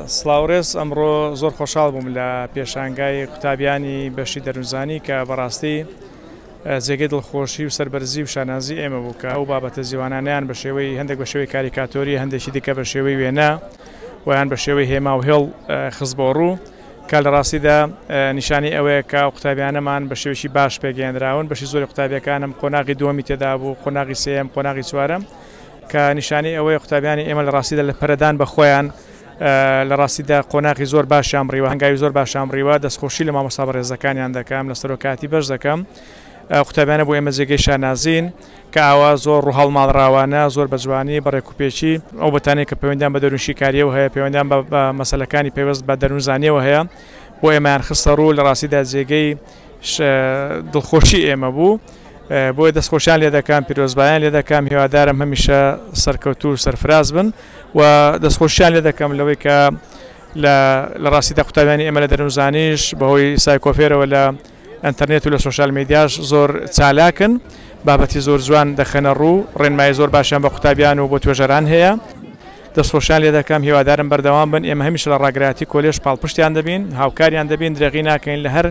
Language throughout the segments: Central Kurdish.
سلااوڕێز ئەمڕۆ زۆر خۆشحاڵ بووم لە پێشانگای قوتابیانی بەشی دەروونزانی کە بەڕاستی جێگەی دڵخۆشی و سەربەرزی و شانازی ئێمە بوو کە ئەو بابەتە زیوانانیان بە شێوەی هەندێک بە شێوەی کاریکاتۆری هەندێکی دیکە بە شێوەی وێنە ویان بە شێوەی هێما و هێڵ خست بۆ ڕوو کە لە ڕاستیدا نیشانی ئەوەیە کە قوتابیانەمان بە شێوەیەکی باش پێگەێنراون بەشی زۆری قوتابیەکانم قۆناغی دووەمی تێدا بوو قۆناغی سێەم قۆناغی چوارەم کە نیشانی ئەوەیە قوتابیانی ئێمە لە ڕاستیدا لە پەرەدان بە خۆیان لە ڕاستیدا قۆناغی زۆر باشیان بڕیوە هەنگاوی زۆر باشیان بڕیوە دەستخۆشی لە مامۆستا بەڕێزەکانیان دەکەم لە سەرۆکاتی بەش دەکەم قوتابیانە بۆ ئێمە جێگەی شانازین کە ئاوا زۆر ڕوو هەڵماڵراوانە زۆر بە جوانی بەڕێکوپێکی ئەو بەتانەی کە پەیوەندیان بە دەروونشیکاریەوە هەیە پەیوەندیان بە مەسەلەکانی پێوەست بە دەروونزانیەوە هەیە بۆ ئێمەیان خستە ڕوو لە ڕاستیدا جێگەی دڵخۆشی ئێمە بوو بۆی دەستخۆشیان لێ دەکەم پیرۆزبایان لێ دەکەم هیوادارم هەمیشە سەرکەوتو و سەرفراز بن و دەستخۆشیان لێ دەکەم لەوەی کە لە ڕاستیدا قوتابیانی ئێمە لە دەروونزانیش بەهۆی سایکۆفێرەوە لە ئەنتەرنێت و لە سۆشال میدیاش زۆر چالاکن بابەتی زۆر جوان دەخەنە ڕوو ڕێنمایی زۆر باشیان بە قوتابیان و بۆ توێژەران هەیە دەستخۆشیان لێ دەکەم هیوادارم بەردەوام بن ئێمە هەمیشە لە ڕاگرایەتی کۆلێژ پاڵپشتیان دەبین هاوکاریان دەبین درێغی ناکەین لە هەر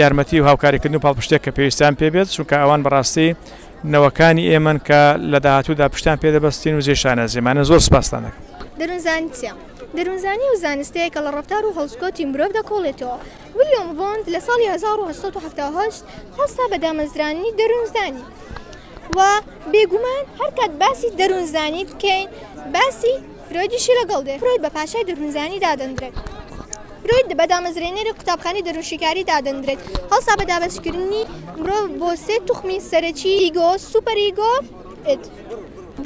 یارمەتی و هاوکاریکردن و پاڵپشتێک کە پێویستیان پێبێت چونکە ئەوان بەڕاستی نەوەکانی ئێمن کە لە داهاتوودا پشتیان پێدەبەستین و جێشانە زێمانە زۆر سپاستان دەکەم. دەروونزانی چییە؟ دەروونزانی و زانستەیە کە لە ڕەفتار و هەڵسکۆتی مرۆڤ دەکۆڵێتەوە. ویلیام ڤۆند لە ساڵی 1970 هەستا بە دامەزرانی دەروونزانی و بێگومان هەر کات باسی دەروونزانی بکەین باسی فرۆیدیشی لەگەڵ دێ فرۆید بە پاشای دەروونزانی دادەندرێت فرۆید بە دامەزرێنەری قوتابخانەی دەروونشیکاری دادەندرێت هەڵسا بە دابەشکردنی مرۆڤ بۆ سێ توخمی سەرەکی ئیگۆ سوپەر ئیگۆ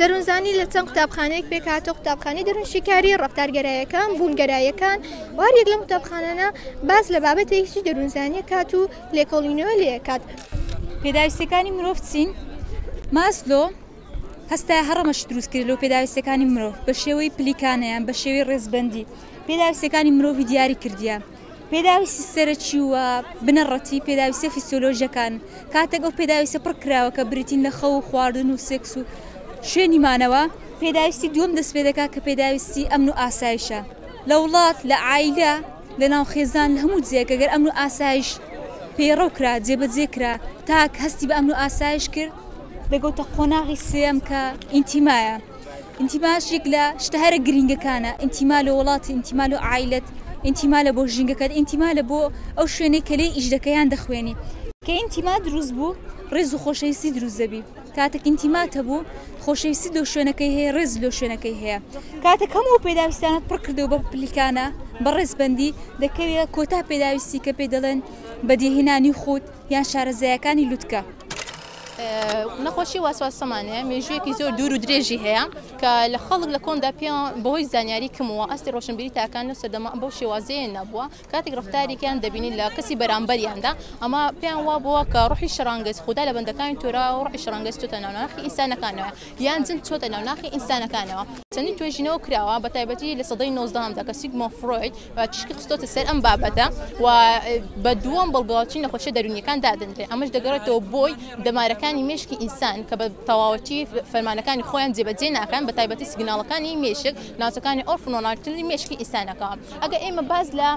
دەروونزانی لە چەند قوتابخانەیەک پێکهاتە قوتابخانەی دەروونشیکاری ڕەفتارگەراییەکان بوونگەراییەکان وارێک لەم قوتابخانانە باس لە بابەتێکی دەروونزانیە کات و لێکۆڵینەوە لێکات. پێداویستەکانی مرۆڤ چین؟ ماسلۆ هەستای هەڕەمەش دروست کرد لەو پێداویستەکانی مرۆڤ بە شێوەی پلیکانەیان بە شێوەی ڕێزبەندی پێداویستەکانی مرۆڤی دیاری کردیە پێداویستی سەرەکی وە بنەڕەتی پێداویستە فیسیۆلۆژیەکان کاتێک ئەو پێداویستە پڕ کراوە کە بریتین لە خەو و خواردن و سێکس و شوێنیمانەوە پێداویستی دووەم دەست پێ دەکات کە پێداویستی ئەمن و ئاسایشە لە وڵات لە عایلە لە ناو خێزان لە هەموو جێگە گەر ئەمن و ئاسایش پێڕەو کرا جێبەجێ کرا تاک هەستی بە ئەمن و ئاسایش کرد دەگەوتە قۆناغی سێم کە ئینتیمایە ئینتیماش یەک لە شتە هەرە گرنگەکانە ئینتیما لە وڵاتی ئینتیما لە عایلەت ئینتیما لە بۆ ژینگەکەت ئینتیما لە بۆ ئەو شوێنەی کە لێی ئیشدەکەیان دەخوێنی کە ئینتیما دروست بوو ڕێز و خۆشەویستی دروست دەبی کاتێک ئینتیماتە بوو خۆشەویستی دۆ شوێنەکەی هەیە ڕێز لۆ شوێنەکەی هەیە کاتێک هەموو پێداویستانت پڕ کردەوە بە پلیکانە بە ڕێزبەندی دەکەوێت کۆتا پێداویستی کە پێ دەڵێن بەدیهێنانی خۆت یان شارەزایەکانی لوتکە. نەخۆشی واسواسەمانەیە مێژوویەکی زۆر دوور و درێژی هەیە کە لە خەڵک لە کۆندا پێیان بەهۆی زانیاری کمەوە ئەستی ڕۆشنبیری تاکان و سەردەما بەو شێوازەیە نەبووە کاتێک ڕفتارێکیان دەبینی لە کەسی بەرامبەریاندا ئەمە پێیان وا بووە کە ڕوحی شەڕانگەز خوددا لە بەندەکانی تۆرا و ڕوحی شەڕانگەز چۆتە ناوناخی ئینسانەکانەوە یان جن چۆتە ناوناخی ئینسانەکانەوە چەندین توێژینەوە کراوە بە تایبەتی لە سەدەی 19دا کە سیگمۆ فرۆید چشکی خستۆتە سەر ئەم بابەتە و بە دووەم بەڵگەڵاتی نەخۆشیە دەرونیەکان دادەنرێت ئەمەش دەگەڕێتەوە بۆی دەمارەکانی مێشکی ئینسان کە بە تەواوەتی فەرمانەکانی خۆیان جێبەجێ ناکەن بە تایبەتی سیگناڵەکانی مێشک ناوچەکانی ئۆرفنۆناڵی مێشکی ئینسانەکە ئەگە ئێمە باز لە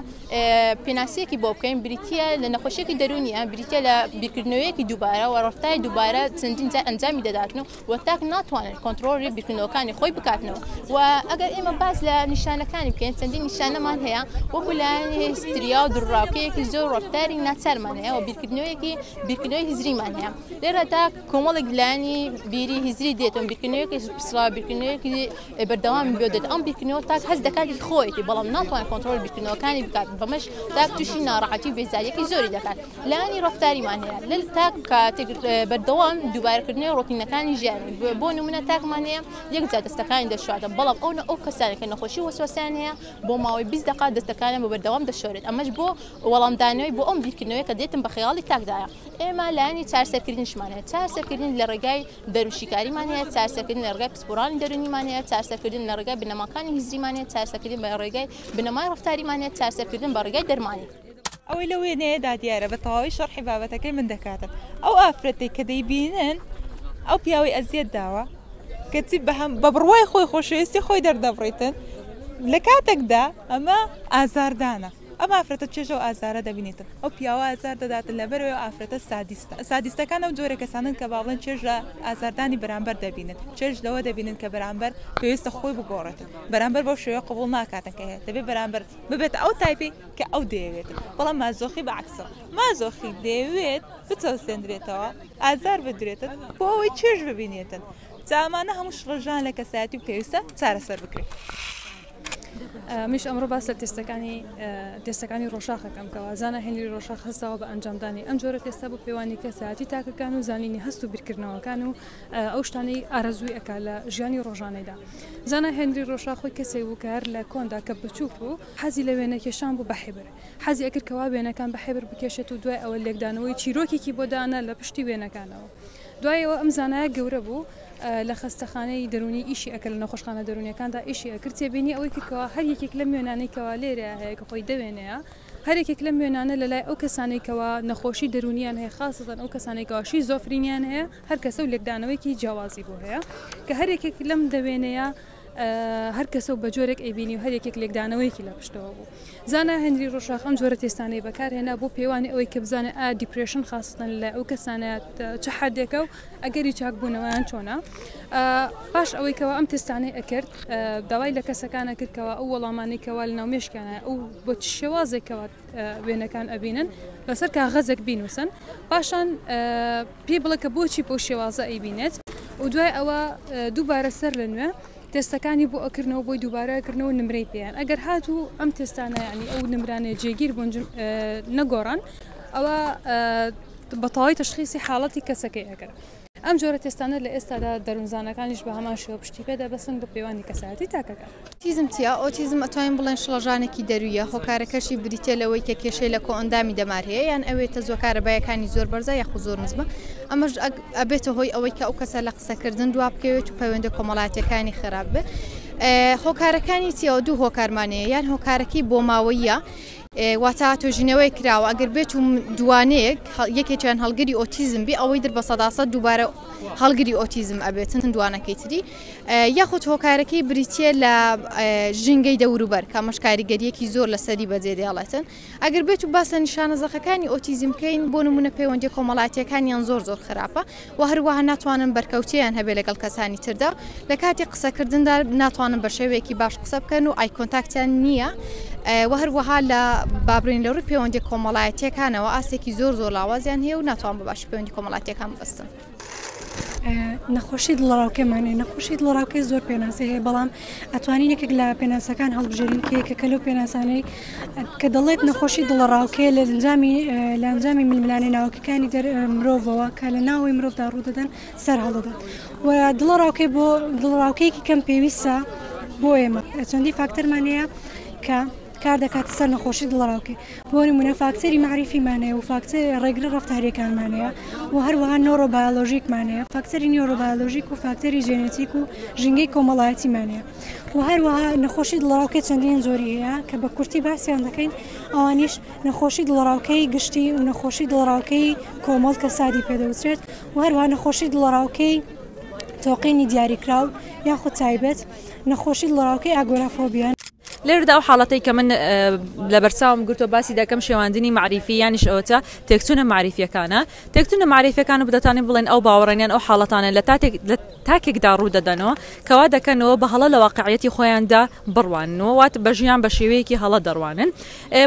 پێناسیەکی بۆ بکەین بریتە لە نەخۆشیێکی دەرونیە بریتە لە بیرکردنەوەیەکی دووبارە و ڕفتاری دووبارە چەندین جار ئەنجامی دەداتنەوە و تاک ناتوانن کۆنتڕۆڵی بیرکردنەوەکانی خۆی بکاتنەوە و ئەگەر ئێمە باز لە نیشانەکانی بکەین چەندین نیشانەمان هەیە وەکو لایەنی هیستریا و دوڕاوکەیەکی زۆر ڕفتاری ناچارمان هەیە و بیرکردنەوەی هیزریمان هەیە لێرەدا کۆمەڵێک لایەنی بیری هیزری دێتەوە بیرکردنەوەیەکی پسرا بیرکردنەوەیەکی بەردەوامی بێ دێت ئەم بیرکردنەوە تاک هەست دەکاتی خۆیەتی بەڵام ناتوانێت کۆنتڕۆڵ بیرکردنەوەکانی بکات بەمەش تاک تووشی ناڕەحەتی و بێزاریەکی زۆری دەکات لایەنی ڕفتاریمان هەیە لە تاک کاتێک بەردەوام دووبارەکردنەوەی ڕۆتینەکانی ژیانی بۆ نمونە تاکمان هەیە یەک جا دەستەکانی دەشواتە بەڵام ئەو کەسانێک کە نەخۆشی وەسواسیان هەیە بۆ ماوەی 20 دقات دەستەکانیان بە بەردەوام دەشۆرێت ئەمەش بۆ وەڵامدانەوەی بۆ ئەم بیرکردنەوەی کە دێتن بە خەیاڵی تاکدایە ئێمە لایەنی چارەسەرکردنیشمان هەیە چارەسەرکردن لە ڕێگای دەروونشیکاریمان هەیە چارەسەرکردن لە ڕێگای پسپۆڕانی دەرونیمان هەیە چارەسەرکردن لە ڕێگای بنەماکانی هیزریمان هەیە چارەسەرکردن بە ڕێگای بنەمای ڕفتاریمان هەیە چارەسەرکردن بە ڕێگای دەرمانی ئەوەی لە وێنەیەدا دیارە بە تەواوی شەرحی بابەتەکەی من دەکاتن ئەو ئافرەتێک کە دەیبینن ئەو پیاوەی ئەزیەت داوە کەچی بە بڕوای خۆی خۆشەویستی خۆی دەردەبڕیتن لە کاتێکدا ئەمە ئازاردانە ئەم ئافرەتە چێژە و ئازارە دەبینێتن ئەو پیاوە ئازار دەداتن لەبەرەوە ئافرەتە سادیستەکان ئەو جۆرە کەسانن کە باڵێن چێژ لە ئازاردانی بەرامبەر دەبینن چێژ لەوە دەبینن کە بەرامبەر پێویستە خۆی بگۆڕێتن بەرامبەر بۆ شێوە قبول ناکاتن کە هەیە دەبێت بەرامبەر ببێت ئەو تایپی کە ئەو دەیەوێتن بەڵام مازۆخی بەعکسە مازۆخی دەیەوێت بچەوسێنرێتەوە ئازار بدرێتن بۆ ئەوەی چێژ ببینێتن جامانە هەموو شڕژان لە کەسایەتی و پێویستە چارەسەر بکرێت. میش ئەمڕۆ باس لە تێستەکانی ڕۆژاخەکەم کەەوە زانە هێنری ڕۆژاخ هەستەوە بە ئەنجامدانی ئەم جۆرە تێستا بۆ پەیوانی کەسایەتی تاکەکان و زانینی هەست و بیرکردنەوەکان و ئەو شتانەی ئارەزووی ئەکا لە ژیانی ڕۆژانەیدا. زانە هێنری ڕۆژاخ خۆی کەسێ بوو کار لە کۆندا کە بچووک بوو حەزی لە وێنە کێشان بوو بە حێبر حەزی ئەکردکەوا وێنەکان بە حێبر بکێشێت و دوای ئەوە لێکدانەوەی چیرۆکێکی بۆ دانا لە پشتی وێنەکانەوە. دوایەوە ئەم زانایە گەورە بوو لە خستەخانەی دەرونی ئیشی ئەکە لە نەخۆشخانە دەرونیەکاندا ئیشی ئەکرد تێبینی ئەوەی کردکەوە هەر یەکێک لە میێنانەیەکەوە لێرە هەیە کە خۆی دەوێنەیە هەرێکێک لە میێنانە لەلای ئەو کەسانێکەوە نەخۆشی دەرونیان هەیە خاصەتەن ئەو کەسانێکەوەشی زۆفرینیان هەیە هەر کەسە و لێکدانەوەیکی جیاوازی بۆ هەیە کە هەرێکێک لەم دەوێنەیە هەر کەسە و بە جۆرێک ئەیبینی و هەرێکێک لێکدانەوەیکی لە پشتەوە بوو. زانە هێنری ڕۆژاخ ئەم جۆرە تێستانەی بەکارهێنا بۆ پێوانی ئەوەی کە بزانێ دیپرێشن خاستن لە ئەو کەسانەیە چه حدێکە و ئەگەری چاکبوونەوەیان چۆنا. پاش ئەوەی کەەوە ئەم تێستانەی ئەکرد داوای لە کەسەکانە کردکەوە ئەو وەڵامانێکەوە لە ناو مێشکانە ئەو بۆ شێوازێکەوە وێنەکان ئەبینن لەسەر کاغەزێک بینوسن پاشان پێ بڵێ کە بۆچی بۆ شێوازە ئەیبینێت و دوای ئەوە دووبارە سەر لە نوێ تێستەکانی بۆ ئەکردنەوە بۆی دووبارەکردنەوە نمرەی پێیان ئەگەر هاتوو ئەم تێستانە ینی ئەو نمرانێ جێگیر بۆ نەگۆڕان ئەوە بەتەواوی تەشخیصی حاڵەتی کەسەکەی ئەگەر. ئەم جۆرە تێستانە لە ئێستادا دەروونزانەکانیش بە هەمان شێوە پشتی پێدا بەسن بە پەیوانی کەسایەتی تاکەکە. ئۆتیزم چیە؟ ئۆتیزم ئەتوانین بڵێن شڵەژانێکی دەرویە هۆکارەکەشی بریتێ لەوەی کە کێشەی لە کۆئەندامی دەمار هەیە یان ئەوێتە زۆرکارەبایەکانی زۆر بەرزە یاخو زۆر نزمە ئەمەش ئەبێتە هۆی ئەوەی کە ئەو کەسە لە قسەکردن دوا بکەوێت و پەیوەندە کۆمەڵاتیەکانی خراپ بێ. هۆکارەکانی چیەوە دوو هۆکارمانەیە یان هۆکارەکەی بۆ ماوەیە واتە تۆژینەوەی کراوە ئەگەر بێت و دوانەیەک یەکێکیان هەڵگری ئۆتیزم بی ئەوەی در بە سەداسەد دووبارە هەڵگری ئۆتیزم ئەبێتن دوانەکەی تری یاخود هۆکارەکەی بریتە لە ژینگەی دەوروبەر کامەش کاریگەریەکی زۆر لەسەری بەجێ دێڵێتن ئەگەر بێت و باسە نیشانە زەخەکانی ئۆتیزم بکەین بۆ نمونە پەیوەندی کۆمەڵاتیەکانیان زۆر خراپە و هەروەها ناتوانن بەرکەوتیان هەبێ لەگەڵ کەسانی تردا لە کاتی قسەکردندا ناتوانن بە شێوەیەکی باش قسە بکەن و ئای کۆنتاکتیان نییە و هەروەها لە بابرین لە ڕووی پەیوەندی کۆمەڵایەتیەکانەوە ئاسێکی زۆر لاوازیان هەیە و ناتوان بە باش پەیوەندی کۆمەڵاتیەکان ببەستن. نەخۆشی دڵڕاوکەمانێ نەخۆشی دڵڕاوکەی زۆر پێناسی هەیە بەڵام ئەتوانین یەکێک لە پێناسەکان هەڵبژێرین کە لەو پێناسانەی کە دەڵێت نەخۆشی دڵڕاوکەیە لە ئەنجامی ململانەی ناوکەکانی مرۆڤەوە کە لە ناوی مرۆڤدا ڕوودەدەن سەر هەڵدەدەن و دڵڕاوکەی بۆ دڵڕاوکەیەکی کەم پێویستە بۆ ئێمە چەندی فاکتەرمانەیە کە کار دەکات سەر نەخۆشی دڵڕاوکەی بۆ نمونە فاکتەری معریفیمانەیە و فاکتەر ڕێگرە ڕەفتاریەکانمانەیە و هەروەها نۆڕۆبایۆلۆژیکمانەیە فاکتەری نیۆڕۆبایۆلۆژیک و فاکتەری ژێنێتیک و ژینگەی کۆمەڵایەتیمانەیە و هەروەها نەخۆشی دڵڕاوکەی چەندین زۆری هەیە کە بە کورتی باسییان دەکەین ئەوانیش نەخۆشی دڵڕاوکەی گشتی و نەخۆشی دڵڕاوکەی کۆمەڵ کە سادی پێدەوترێت و هەروەها نەخۆشی دڵڕاوکەی تۆقینی دیاریکراو یاخود تایبەت نەخۆشی دڵڕاوکەی ئاگۆرافۆبیان لێردا ئەو حاڵەتەی کە من لە بەرچاوم گرتۆ باسی دەکەم شێواندنی معریفی یانیش ئەوەتە تێکچوونە معریفیەکانە تێکچوونە معریفەکان و بدەتانێت بڵێن ئەو باوەڕێنیان ئەو حاڵەتانە لە تاکێکدا ڕوو دەدەنەوە کەوا دەکەنەوە بە هەڵە لە واقعیەتی خۆیاندا بڕوانەوە وات بە ژیان بە شێوەیەکی هەڵە دەڕوانن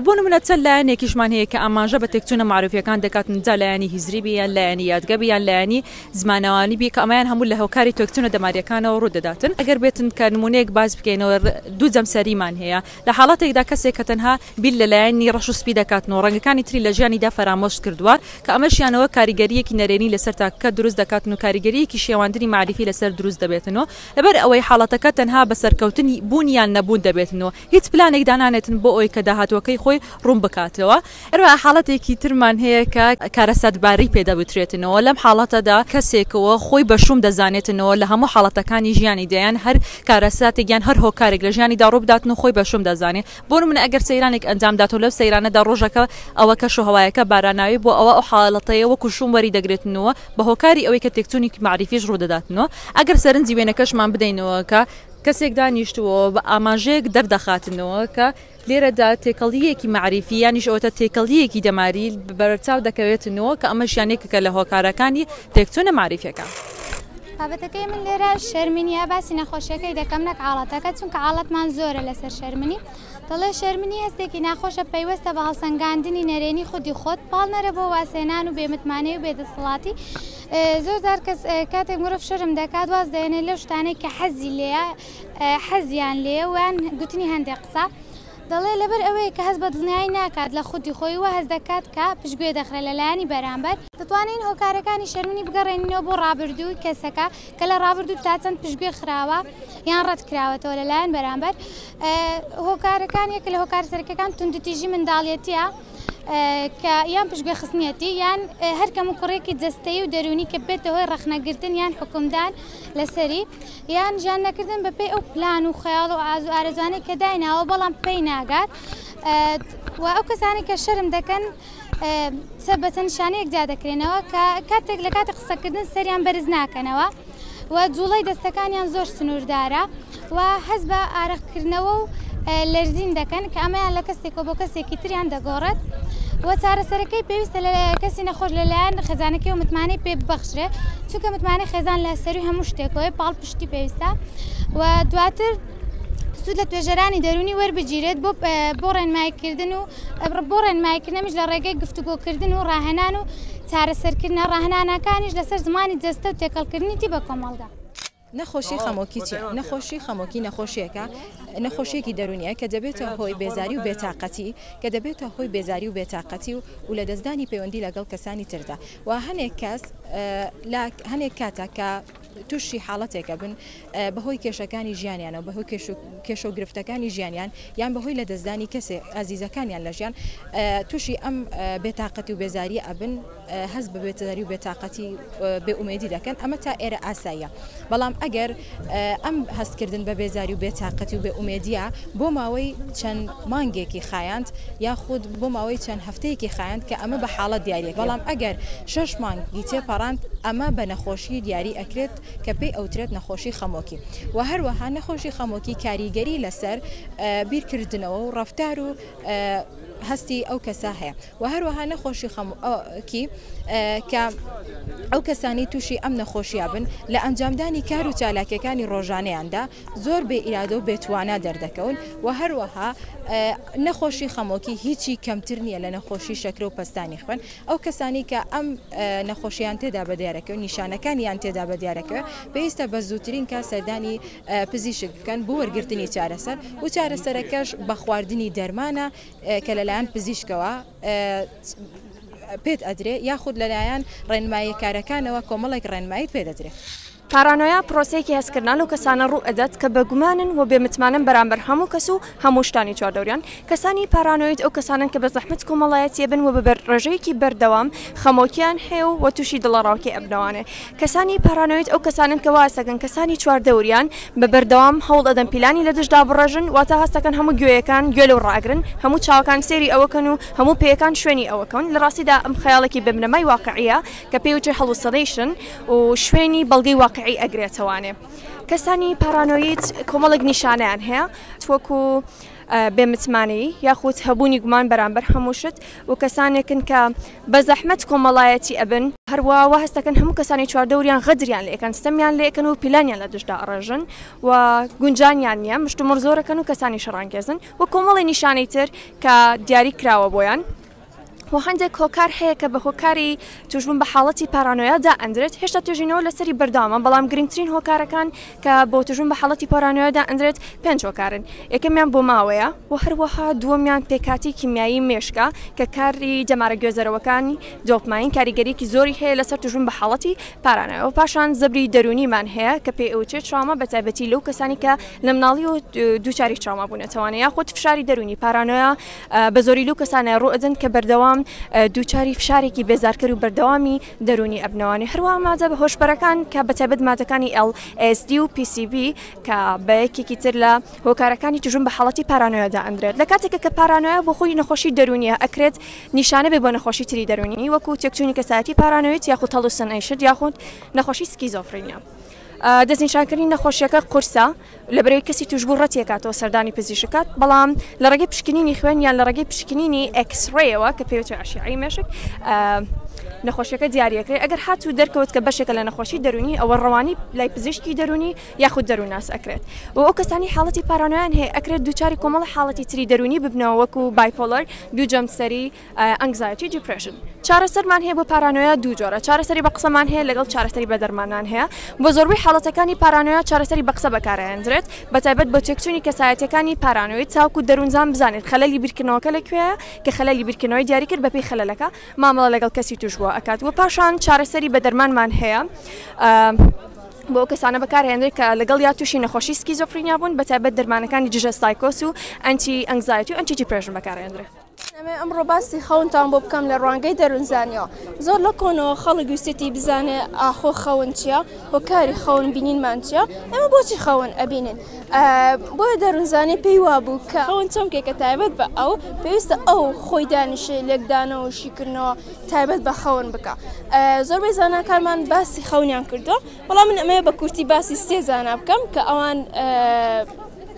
بۆ نمونە چەند لایەنێکیشمان هەیە کە ئاماژە بە تێکچوونە معریفیەکان دەکاتن جا لایەنی هیزری بیان لایەنی یادگە بیان لایەنی زمانەوانی بی کە ئەمەیان هەموو لە هۆکاری تێکچوونە دەماریەکانەوە ڕوو دەداتن ئەگەر بێتن کە نمونەیەک باز بکەینەوە دوو جەمسەریمان هەیە لە حاڵەتێکدا کەسێک کە تەنها بیل لەلایەنی ڕەش و سپی دەکاتنەوە ڕەنگەکانی تری لە ژیانیدا فەرامۆش کردووە کە ئەمەشیانەوە کاریگەریەکی نەرێنی لەسەر تاکە دروست دەکاتن و کاریگەریەکی شێواندنی معریفی لەسەر دروست دەبێتنەوە لەبەر ئەوەی حاڵەتەکە تەنها بەسەرکەوتنی بوونیان نەبوون دەبێتنەوە هیچ پلانێک دانانێتن بۆ ئەوەی کە داهاتوەکەی خۆی ڕوون بکاتەوە ئەروە حاڵەتێکی ترمان هەیە کە کارەسەتباری پێدەوترێتنەوە لەم حاڵەتەدا کەسێکەوە خۆی بەشوم دەزانێتنەوە لە هەموو حاڵەتەکانی ژیانی دەیان هەر کارەساتێکیان هەر هۆکارێک لە ژیانیدا ڕوو بداتن و خۆی بەشوم دەزانێت بۆ نمونە ئەگەر سەیرانێک ئەنجامداتەوە لەو سەیرانەدا ڕۆژەکە ئەوە کەش و هەوایەکە باراناوی بۆ ئەوە ئەو حاڵەتەیە وەکو شوم وەری دەگرێتنەوە بە هۆکاری ئەوەی کە تێکچوونی معریفیش ڕوو دەداتنەوە ئەگەر سەرنجی وێنەکەشمان بدەینەوە کە کەسێک دانیشتووە بە ئاماژەیەک دەردەخاتنەوە کە لێرەدا تێکەڵیەکی معریفی یانیش ئەوتە تێکەڵیەکی دەماری بەرچاو دەکەوێتنەوە کە ئەمە ژیانێکەکە لە هۆکارەکانی تێکچوونە معریفەکە. بابەتەکەی من لێرە شەرمینیە باسی نەخۆشیەکەی دەکەم نەک عاڵەتەکە چونکە عاڵەتمان زۆرە لەسەر شەرمنی دەڵێ شەرمنی هەستێکی ناخۆشە پەیوەستە بە هەڵسەنگاندنی نەرێنی خودی خۆت پاڵنەرە بۆ واسێنان و بێمتمانەی و بێدەسەڵاتی زۆر کەس کاتێک مرۆڤ شەرم دەکات واز دەێنێت لەو شتانەی کە حەزی لێە حەزیان لێ ویان گوتنی هەندێک قسە دەڵێ لەبەر ئەوەیە کە هەست بە دڵنیایی ناکات لە خودی خۆی وە هەست دەکات کە پشتگوێ دەخرێت لەلایەنی بەرامبەر دەتوانین هۆکارەکانی شەرمنی بگەڕێنینەوە بۆ ڕابردووی کەسەکە کە لە ڕابردوو تا چەند پشتگوێ خراوە یان ڕەت کراوەتەوە لەلایەن بەرامبەر هۆکارەکانێک لە هۆکار سەرەکیەکان توندوتیژی منداڵیەتیە کە یان پشتگوێ خستنیەتی یان هەرکەم و کوڕێکی جەستەیی و دەرونی کە بێتە هۆی ڕەخنەگرتن یان حکومدان لەسەری یان ژیان نەکردن بەپێی ئەو پلان و خەیاڵ و ئازو ئارەزوانەی کە دایناوە بەڵام پێی ناگات و ئەو کەسانی کە شەرم دەکەن بە نیشانەیەک جا دەکرێنەوە کە کاتێک لە کاتی قسەکردن سەریان بەرز ناکەنەوە و جوڵەی دەستەکانیان زۆر سنووردارە و حەز بە ئارەقکردنەوە و لەرزین دەکەن کە ئەمەیان لە کەسێکەوە بۆ کەسێکی تریان دەگۆڕێت و چارەسەرەکەی پێویستە لە کەسی نەخۆش لەلایەن خێزانەکەی و متمانەی پێ ببەخشرێ چونکە متمانەی خێزان لە سەروی هەموو شتێکەوەی پاڵ پشتی پێویستە و دواتر سود لە توێژەرانی دەرونی وەربگیرێت بۆ ڕێنماییکردن و بۆ ڕێنماییکردنەمیش لە ڕێگەی گفتوگۆکردن و ڕاهێنان و چارەسەرکردنە ڕاهێنانەکانیش لەسەر زمانی جەستە و تێکەڵکردنی بە کۆمەڵدا. نەخۆشی خەمۆکی چیە؟ نەخۆشی خەمۆکی نەخۆشیەکە نەخۆشیێکی دەرونیە کە دەبێتە هۆی بێزاری و بێتاقەتی کە دەبێتە هۆی بێزاری و بێتاقەتی و لە دەستدانی پەیوەندی لەگەڵ کەسانی تردا و هەنێک کەس هەنێک کاتە کە تووشی حاڵەتێکە بن بەهۆی کێشەکانی ژیانیانەوە بەهۆی کێشە و گرفتەکانی ژیانیان یان بەهۆی لە دەستدانی کەسێ ئازیزەکانیان لە ژیان تووشی ئەم بێتاقەتی و بێزاری ئەبن هەست بە بێتەداری و بێتاقەتی بێئومێدی دەکەن ئەمە تا ئێرە ئاساییە بەڵام ئەگەر ئەم هەستکردن بە بێزاری و بێتاقەتی و بێئومێدیە بۆ ماوەی چەند مانگێکی خایاند یاخود بۆ ماوەی چەند هەفتەیەکی خایاند کە ئەمە بە حاڵەت دیارێک بەڵام ئەگەر 6 مانگی تێپەڕاند ئەمە بە نەخۆشی دیاری ئەکرێت کە پێی ئەوترێت نەخۆشی خەمۆکی و هەروەها نەخۆشی خەمۆکی کاریگەری لەسەر بیرکردنەوە و ڕەفتار و هەستی ئەو کەسا هەیە و هەروەها نەخۆشی خەمۆکی کە ئەو کەسانی تووشی ئەم نەخۆشییا بن لە ئەنجامدانی کار و چالاکیەکانی ڕۆژانەیاندا زۆر بێ ئیرادە و بێتوانە دەردەکەون و هەروەها نەخۆشی خەمۆکی هیچی کەمتر نییە لە نەخۆشی شەکرە و پەستانی خوێن ئەو کەسانی کە ئەم نەخۆشییان تێدا بەدیارەکە و نیشانەکانیان تێدا بەدیارەکە پێویستە بە زووترین کا سەردانی پزیشک بکەن بۆ وەرگرتنی چارەسەر و چارەسەرەکەش بە خواردنی دەرمانە کە لەلایەن پزیشکەوە پێت ئەدرێ یاخود لەلایەن ڕێنمایی کارەکانەوە کۆمەڵێک ڕێنمایی پێدەدرێت. پارانۆیا پرۆسەیەکی هەستکردن و کەسانە ڕوو ئەدات کە بەگومانن و بێمتمانن بەرامبەر هەموو کەس و هەموو شتانی چواردەوریان کەسانی پارانۆیت ئەو کەسانن کە بە زەحمەت کۆمەڵایەتیە بن و بە ڕێژەیەکی بەردەوام خەمۆکیان هەیە و تووشی دڵەڕاوکی ئەبنەوانێ کەسانی پارانۆیت ئەو کەسانن کە واسەکەن کەسانی چواردەوریان بە بەردەوام هەوڵ ئەدەن پیلانی لە دژدا بڕژن واتە هەستەکەن هەموو گوێیەکان گوێ لەو ڕاگرن هەموو چاوەکان سێری ئەوەکەن و هەموو پێیەکان شوێنی ئەوەکەن لە ڕاستیدا ئەم خەیاڵێکی بەبنەمای واقعیە کە پێوتر هەڵوسەڵیشن و شوێنی بەڵگەی واقعی ئەگرێتەوە کەسانی پارانۆیت کۆمەڵێک نیشانیان هەیە وەکو بێمتمانی یاخود هەبوونی گومان بەرامبەر هەمووشت و کەسانێکن کە بە زەحمەت کۆمەڵایەتی ئەبن هەروەها هەستەکەن هەموو کەسانی چواردەوریان غەدریان لێکەن ستەمیان لێکن و پیلانیان لە دژدا ئەڕێژن و گونجانیان نییە مشتومڕ زۆرەکەن و کەسانی شەڕانگێزن و کۆمەڵی نیشانەی تر کە دیاری کراوە بۆیان و هەندێک هۆکار هەیە کە بە هۆکاری توژبوون بە حاڵەتی پارانۆیادا ئەندرێت هێشتا توێژینەوە لەسەری بەردامە بەڵام گرنگترین هۆکارەکان کە بۆ توژبوون بە حاڵەتی پارانۆیادا ئەندرێت 5 هۆکارن یەکەمیان بۆ ماوەیە و هەروەها دووەمیان پێکاتی کیمیایی مێشکە کە کاری جەمارە گوێزەرەوەکانی دۆپماین کاریگەریەکی زۆری هەیە لەسەر توژبوون بە حاڵەتی پارانۆیە و پاشان زەبری دەرونیمان هەیە کە پێ ئەوچێت تراومە بە تایبەتی لەو کەسانی کە لە مناڵی و دووچاری تراومە بوونەتەوانە یاخود فشاری دەرونی پارانۆیە بە زۆری لەو کەسانە ڕوئدن کە بەردەوام دووچاری فشارێکی بێزارکەر و بەردەوامی دەرونی ئەبنەوانێ هەروەها مادە بە هۆشبەرەکان کە بەتایبەت مادەکانی LSD و PCB کە بە یەکێکی تر لە هۆکارەکانی توژبوون بە حاڵەتی پارانۆیادا ئەندرێت لە کاتێکە کە پارانۆیە بۆ خۆی نەخۆشی دەرونیە ئەکرێت نیشانە بێ بۆ نەخۆشی تری دەرونی وەکو تێکچوونی کەسایەتی پارانۆیت یاخود هەڵوسەنەیشت یاخود نەخۆشی سکیزۆفرینیا دەستنیشانکردنی نەخۆشیەکە قورسە لەبەرەوەی کەسی توش بوو ڕەتیەکاتەوە سەردانی پزیشکات بەڵام لە ڕێگەی پشکنینی خوێن یان لە ڕێگەی پشکنینی ئەکسڕێەوە کە پێوتە ئاشعی مێشک نەخۆشیەکە دیارەکەی ئەگەر هاتوو دەرکەوت کە بەشێکە لە نەخۆشی دەرونی ئەوە ڕەوانی لای پزیشکی دەرونی یاخود دەروناس ئەکرێت و ئەو کەسانی حاڵەتی پارانۆیان هەیە ئەکرێت دووچاری کۆمەڵی حاڵەتی تری دەرونی ببنەوە وەکو بایپۆلەر دووجەمسەری ئەنگزایتی دیپرێشن چارەسەرمان هەیە بۆ پارانۆیا دوو جۆرە چارەسەری بە قسەمان هەیە لەگەڵ چارەسەری بە دەرمانان هەیە بۆ زۆربەی حاڵەتەکانی پارانۆیا چارەسەری بە قسە بەکارهێنرێت بەتایبەت بۆ تێکچوونی کەسایەتیەکانی پارانۆی تاوکو دەروونزان بزانێت خەلەلی بیرکردنەوەکە لەکوێیە کە خەلەلی بیرکردنەوەی دیاری کرد بەپێی خەلەلەکە مامەڵە لەگەڵ کەسی توش بووە ئەکات و پاشان چارەسەری بە دەرمانمان هەیە بۆ کەسانە بەکارهێنرێت کە لەگەڵ یا تووشی نەخۆشی سکیزۆفرینیا بوون بەتایبەت دەرمانەکانی دژە سایکۆس و ئەنتی ئەنگزایتی و ئەنتی دیپرێشن بەکارهێنرێت. ئەمڕۆ باسی خەونتان بۆ بکەم لە ڕوانگەی دەروونزانیەوە زۆر لە کۆنەوە خەڵک ویستی بزانێ ئاخۆ خەون چییە هۆکاری خەون بینینمان چییە ئەمە بۆچی خەون ئەبینین بۆیە دەروونزانێ پێی وابوو کە خەون چەمکێکە تایبەت بە ئەو پێویستە ئەو خۆی دانیشێ لێکدانەوە شیکردنەوە تایبەت بە خەون بکە زۆربەی زاناکارمان باسی خەونیان کردو بەڵام من ئەمەیە بە کورتی باسی سێ زانا بکەم کە ئەوان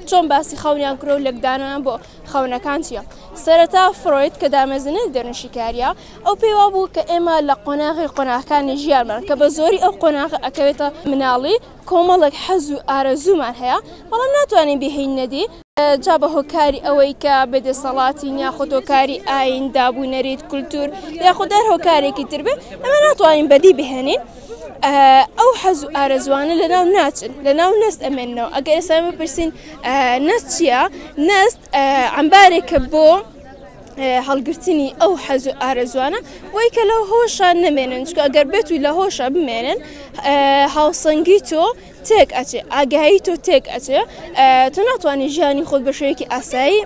چۆن باسی خەونیان کرۆ و لەکدانیان بۆ خەونەکان چییە سەرەتا فرۆید کە دامەزنێت دەرنشیکاریە ئەو پێیوا بوو کە ئێمە لە قۆناغەکانی ژیانمان کە بە زۆری ئەو قۆناغ ئەکەوێتە مناڵی کۆمەڵێک حەز و ئارەزوومان هەیە بەڵام ناتوانین بهێن نەدی جا بە هۆکاری ئەوەی کە بێدەسەڵاتی یاخود هۆکاری ئاین دابوونەریت کولتور یاخود هەر هۆکارێکی تر بێ ئەمە ناتوانین بەدی بهێنین ئەو حەز و ئارەزوانە لەناو ناچن لەناو نەست ئەمێنەوە ئەگەر ئێستا بپرسین نەست چییە نەست ئەمبارێکە بۆ هەڵگرتنی ئەو حەز و ئارەزوانە وای کە لەو هۆشە نەمێنن چکە ئەگەر بێت و لە هۆشە بمێنن هاوسەنگی تۆ تێک ئەچێ ئاگایی تۆ تێک ئەچێ تۆ ناتوانانی ژیانی خۆت بە شوەیەکی ئاسایی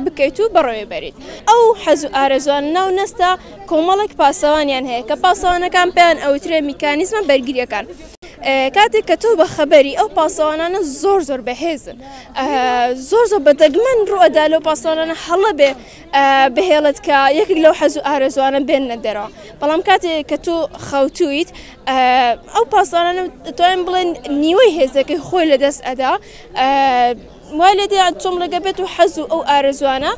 بکەیت و بەڕێوە بەریت ئەو حەز و ئارەزوان ناو نەستە کۆمەڵێک پاسەوانیان هەیە کە پاسەوانەکان پێیان ئەوترێ میکانیزمە بەرگریەکان کاتێک کە تۆ بە خەبەری ئەو پاسەوانانە زۆر بەهێزن زۆر بەدەگمەن ڕوئەدا لەو پاسەوانانە هەڵە بێ بهێڵت کە یەکێک لەو حەز و ئارەزوانە بێنە دەرەوە بەڵام کاتێک کە تۆ خەوتویت ئەو پاسەوانانە توانین بڵێن نیوەی هێزەکەی خۆی لەدەست ئەدا وای لێ دێ چۆم لەگە بێت و حەز و ئەو ئارەزوانە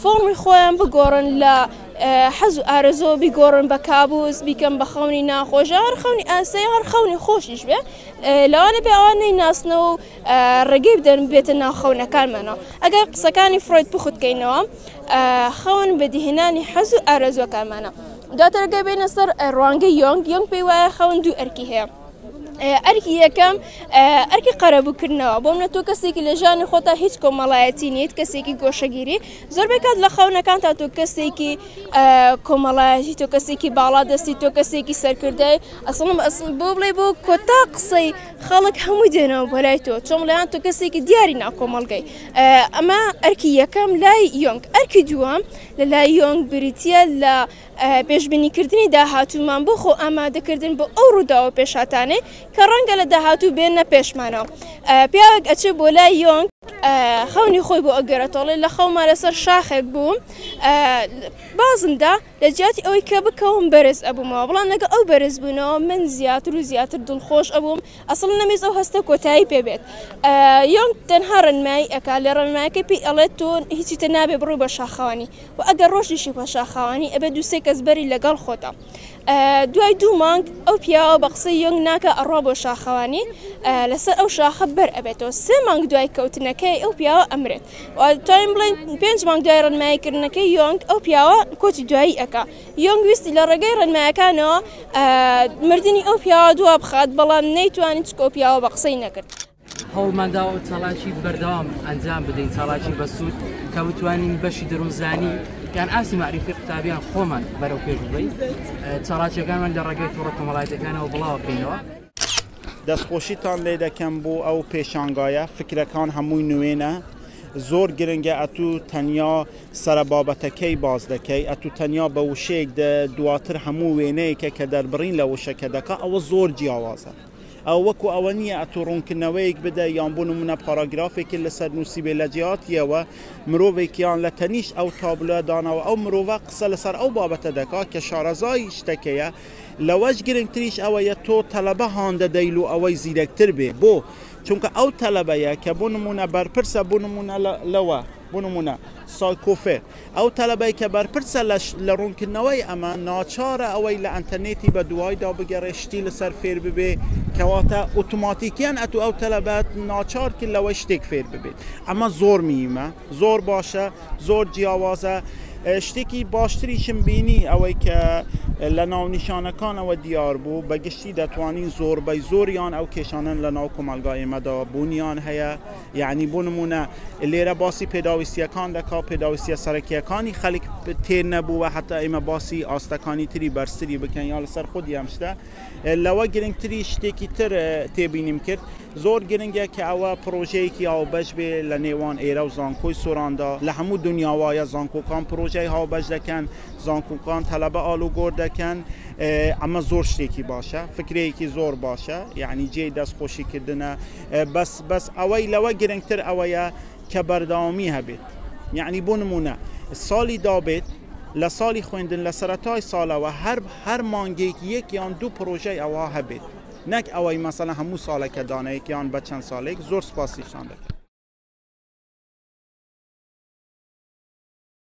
فۆرمی خۆیان بگۆڕن لە حەز و ئارەزۆ بیگۆڕن بە کابوس بیکەم بە خەونی ناخۆش هەر خەونی ئاسایی هەر خەونی خۆشیش بێ لەوانە بێ ئەوانەی ناسنەوە و ڕێگەی بدەن بێتە ناوخەونەکانمانەوە ئەگەر قسەکانی فرۆید بخوتکەینەوە خەون بەدیهێنانی حەز و ئارەزۆکانمانە دواتر ئەگەر بێنە سەر ڕوانگەی یۆنگ پێی وایە خەون دوو ئەرکی هەیە ئەرکی یەکەم ئەرکی قەرەبووکردنەوە بۆ منە تۆ کەسێکی لە ژانی خۆتا هیچ کۆمەڵایەتی نیت کەسێکی گۆشەگیری زۆربەی کات لە خەونەکان تا تۆ کەسێکی کۆمەڵایەتی تۆ کەسێکی باڵا دەستی تۆ کەسێکی سەرکردای ئەسڵم بۆ بڵێ بۆ کۆتا قسەی خەڵک هەمووی دێنەوە بۆ لای تۆ چۆن لەیان تۆ کەسێکی دیاری ناکۆمەڵگەی ئەمە ئەرکی یەکەم لای یۆنگ ئەرکی دووەم لە لای یۆنگ بریتە لە پێشبینیکردنی داهاتوومان بۆ خۆ ئامادەکردن بۆ ئەو ڕووداوە پێشاتانەی کە ڕەنگە لە داهاتوو بێنە پێشمانەوە پیاوێک ئەچێ بۆ لای یۆنگ خەونی خۆی بۆ ئەگەرەتەڵێ لە خەومان لەسەر شاخێک بووم بازمدا لە جیاتی ئەوەی کە بکەوم بەرز ئەبوومەوە بەڵام لەگە ئەو بەرز بوونەوە من زیاتر و زیاتر دڵخۆش ئەبووم ئەسڵ نەمێز ئەو هەستە کۆتایی پێبێت یۆنگ تەنها ڕەنمایی ئەکا لە ڕەنمایەکە پێی ئەڵێت تۆ هیچی تە نابێ بڕووی بە شاخەوانی و ئەگەر ڕۆژیشی بە شاخەوانی ئەبێ دووسێ کەس بەری لەگەڵ خۆتە دوای 2 مانگ ئەو پیاوە بە قسەی یۆنگ ناکە ئەڕۆ بۆ شاخەوانی لەسەر ئەو شاخە بەر ئەبێتەوە 3 مانگ دوای کەوتنەکەی ئەو پیاوە ئەمرێت توانین بڵێن 5 مانگ دوای ڕەنماییکردنەکەی یۆنگ ئەو پیاوە کۆچی دوایی ئەکا یۆنگ ویستی لە ڕێگەی ڕەنمایەکانەوە مردنی ئەو پیاوە دوا بخات بەڵام نەیتوانین چکۆ پیاوە بە قسەی نەکرد هەوڵماندا و چاڵاکی بەردەوام ئەنجام بدەین چاڵاکی بەسوود کە بتوانین بەشی دەروونزانی یان ئاسی معریفی قوتابیان خۆمان بەرەو پێش بڵین چاڵاکیەکانمان لە ڕێگەی تووڕە کۆمەڵایەتەکانەوە بڵاو بکەینەوە دەستخۆشیتان لێ دەکەم بۆ ئەو پێشانگایە فکرەکان هەمووی نوێنە زۆر گرنگە ئەتوو تەنیا سرە بابەتەکەی باز دەکەی ئەتوو تەنیا بە وشەیەک دواتر هەموو وێنەیەکە کە دەربڕین لە وشەکە دەکە ئەوە زۆر جیاوازە ئەو وەکو ئەوە نییە ئەتو ڕوونکردنەوەیەک بدە یان بۆ نمونە پاراگرافێکی لەسەر نووسیبێ لە جیاتیەوە مرۆڤێکیان لە تەنیش ئەو تابلۆ داناوە ئەو مرۆڤە قسە لەسەر ئەو بابەتە دەکات کە شارەزای شتەکەیە لەوەش گرنگتریش ئەوەیە تۆ تەلەبە هاندەدەیل و ئەوەی زیرەکتر بێ بۆ چونکە ئەو تەلەبەیە کە بۆ نمونە بەرپرسە بۆ نمونە لەوە بۆ نمونە سایکۆفێر ئەو تەلەبەی کە بەرپرسە لە ڕوونکردنەوەی ئەمە ناچارە ئەوەی لە ئەنتەرنێتی بە دوایدا بگەڕێشتی لەسەر فێر ببێ کەواتە ئۆتۆماتیکیان ئەتو ئەو تەلەبەت ناچار کرد لەوەی شتێک فێر ببێت ئەمە زۆر میمە زۆر باشە زۆر جیاوازە شتێکی باشتریشم بینی ئەوەی کە لە ناونیشانەکانەوە دیار بوو بەگشتی دەتوانین زۆربەی زۆریان ئەو کێشانن لە ناو کۆمەلگای ئێمەدا بوونیان هەیە یعنی بۆ نمونە لێرە باسی پێداویستیەکان دەکا پێداویستیە سەرەکیەکانی خەڵک تێر نەبووە حتا ئێمە باسی ئاستەکانی تری بەرزتری بکەن یا لەسەر خودی ئەم شتە لەوە گرنگتری شتێکی تر تێبینیم کرد زۆر گرنگە کە ئەوە پرۆژەیەکی هاوبەش بێ لە نێوان ئێرە و زانکۆی سۆراندا لە هەموو دنیاوایە زانکۆکان پرۆژەی هاوبەش دەکەن زانکۆکان تەلەبە ئالوگۆڕ دەکەن ئەمە زۆر شتێکی باشە فکرەیەکی زۆر باشە یعنی جێی دەستخۆشیکردنە بەس ئەوەی لەوە گرنگتر ئەوەیە کە بەردەوامی هەبێت یعنی بۆ نمونە ساڵی دابێت لە ساڵی خوێندن لە سەرەتای ساڵەوە هەر مانگێک یەک یان دوو پرۆژەی ئەوە هەبێت نەک ئەوەی مەسەڵەن هەموو ساڵێکە دانەیەکیان بە چەند ساڵێک زۆر سپاسیشان دەکەم